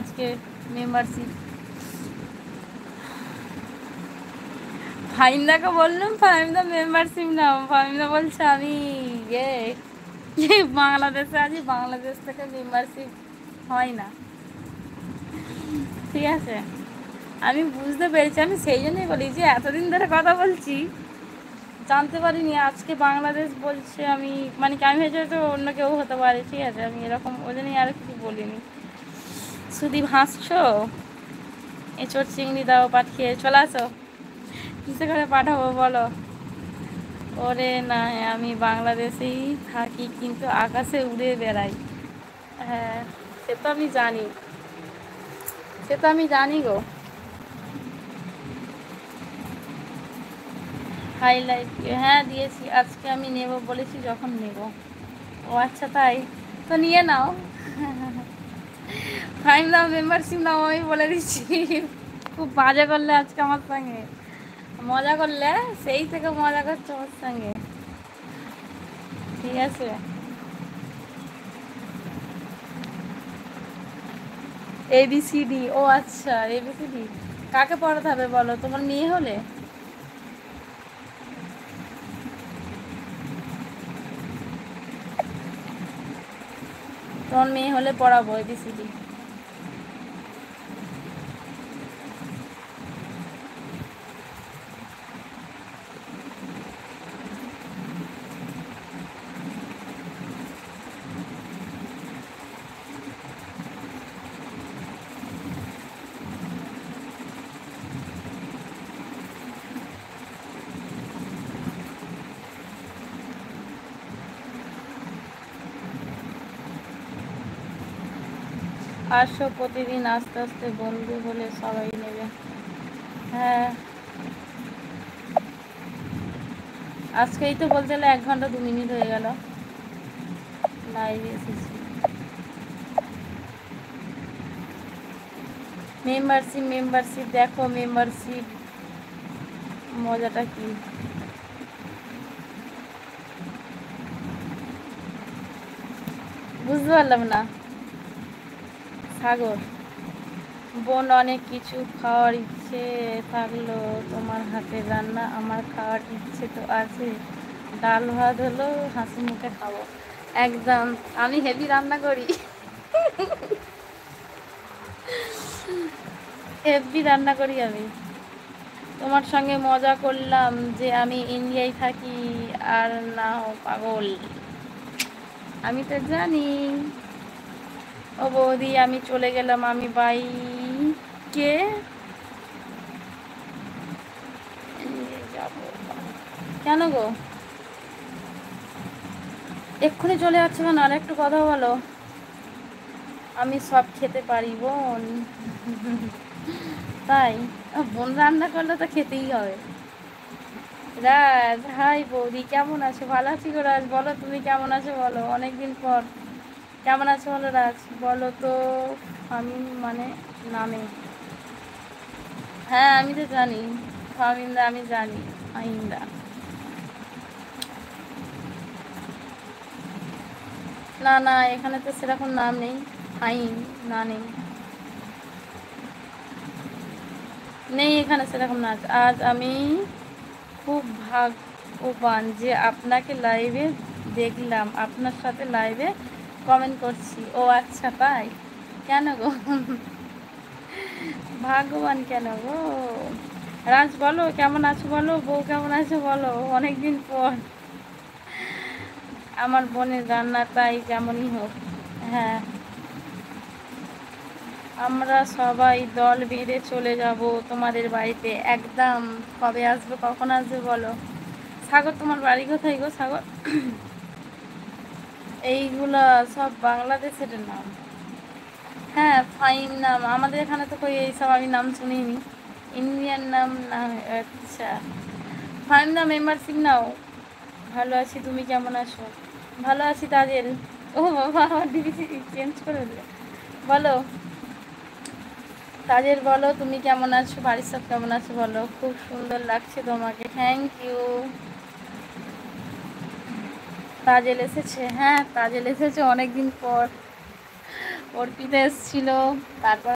আজকে মেম্বারশিপ ফাহিমদাকে বললাম ফাহিমদা মেম্বারশিপ নাও। ফাহিমদা বলছে আমি বাংলাদেশে আছি, বাংলাদেশ থেকে মেম্বারশিপ হয় না। ঠিক আছে, আমি বুঝতে পেরেছি। আমি সেই জন্যই বলি যে এতদিন ধরে কথা বলছি, জানতে পারিনি আজকে বাংলাদেশ বলছে। আমি মানে কি আমি ভেবেছি তো অন্য কেউ হতে পারে। ঠিক আছে, আমি এরকম ওই জন্যই আর কিছু বলিনি। সুদীপ হাসছো, এঁচড় চিংড়ি দাও পাঠিয়ে চলে আসো। কিসে করে পাঠাবো বলো? ওরে না, আমি বাংলাদেশেই থাকি কিন্তু আকাশে উড়ে বেড়াই। হ্যাঁ, সে তো আমি জানি, সে তো আমি জানি গো। হাইলাইট হ্যাঁ দিয়েছি, আজকে আমি নেব বলেছি যখন নেব। ও আচ্ছা তাই, তো নিয়ে নাও। ফাইন নাও, মেম্বারশিপ নাও, আমি বলে দিচ্ছি। খুব বাজে করলে আজকে আমার সঙ্গে, মজা করলে সেই থেকে মজা করছো আমার সঙ্গে। ঠিক আছে, ABCD, ও আচ্ছা ABCD কাকে পড়াতে হবে বলো? তোমার মেয়ে হলে? তোমার মেয়ে হলে পড়াবো ABCD। আসো প্রতিদিন, আস্তে আস্তে বন্ধু হলে সবাই নেবে। হ্যাঁ, আজকেই তো বলতে গেলে 1 ঘন্টা 2 মিনিট হয়ে গেল লাইভে এসেছি। মেম্বারশিপ মেম্বারশিপ দেখো, মেম্বারশিপ মজাটা কি? বুঝতে পারলাম না। সাগর, বোন অনেক কিছু খাওয়ার ইচ্ছে থাকলো তোমার হাতের রান্না আমার খাওয়ার ইচ্ছে তো আছে। ডাল ভাত হলো হাসি মুখে খাবো। একদম, আমি হেভি রান্না করি। হেভি রান্না করি আমি। তোমার সঙ্গে মজা করলাম যে আমি ইন্ডিয়ায় থাকি আর না পাগল। আমি তো জানি। ও বৌদি আমি চলে গেলাম, আমি বাইকে নিয়ে যাব। কেন গো এক্ষুনি চলে যাচ্ছে কেন? আর একটু কথা বলো। আমি সব খেতে পারি বোন। তাই? বোন রান্না করলে তো খেতেই হবে। রাজ, হাই বৌদি, কেমন আছো? ভালো আছি গো রাজ, বলো তুমি কেমন আছো বলো, অনেকদিন পর। কেমন আছো বলো রাজ, বলো তো। আমি মানে নামে, হ্যাঁ আমি তো জানি। ফামিন্দা আমি জানি, ফাহিন্দা। না না, এখানে তো সেরকম নাম নেই। ফাইন না, নেই নেই এখানে সেরকম নাচ। আজ আমি খুব ভাগ্যবান যে আপনাকে লাইভে দেখলাম, আপনার সাথে লাইভে কমেন্ট করছি। ও আচ্ছা তাই? কেন গো? ভাগ্যবান কেন গো? রাজ বলো কেমন আছো বলো, বউ কেমন আছো বলো, অনেকদিন পর। আমার বোনের রান্না তাই যেমনই হোক। হ্যাঁ, আমরা সবাই দল বেঁধে চলে যাব তোমাদের বাড়িতে একদম। কবে আসবে, কখন আসবে বলো? সাগর তোমার বাড়ি কোথায় গো সাগর? এইগুলা সব বাংলাদেশের নাম। হ্যাঁ ফাইন নাম, আমাদের এখানে তো কই এইসব আমি নাম শুনিনি। ইন্ডিয়ান নাম না। আচ্ছা, ফাইন নাম, মেম্বারশিপ নাও। ভালো আছি, তুমি কেমন আছো? ভালো আছি তাজেল। ও বাবা, আমার ডিভিসি চেঞ্জ করে দিলে। বলো তাজেল, বলো তুমি কেমন আছো, বাড়ির সব কেমন আছো বলো। খুব সুন্দর লাগছে তোমাকে, থ্যাংক ইউ। তাজেল এসেছে, হ্যাঁ তাজেল এসেছে অনেকদিন পর। অর্পিতা এসেছিল, তারপর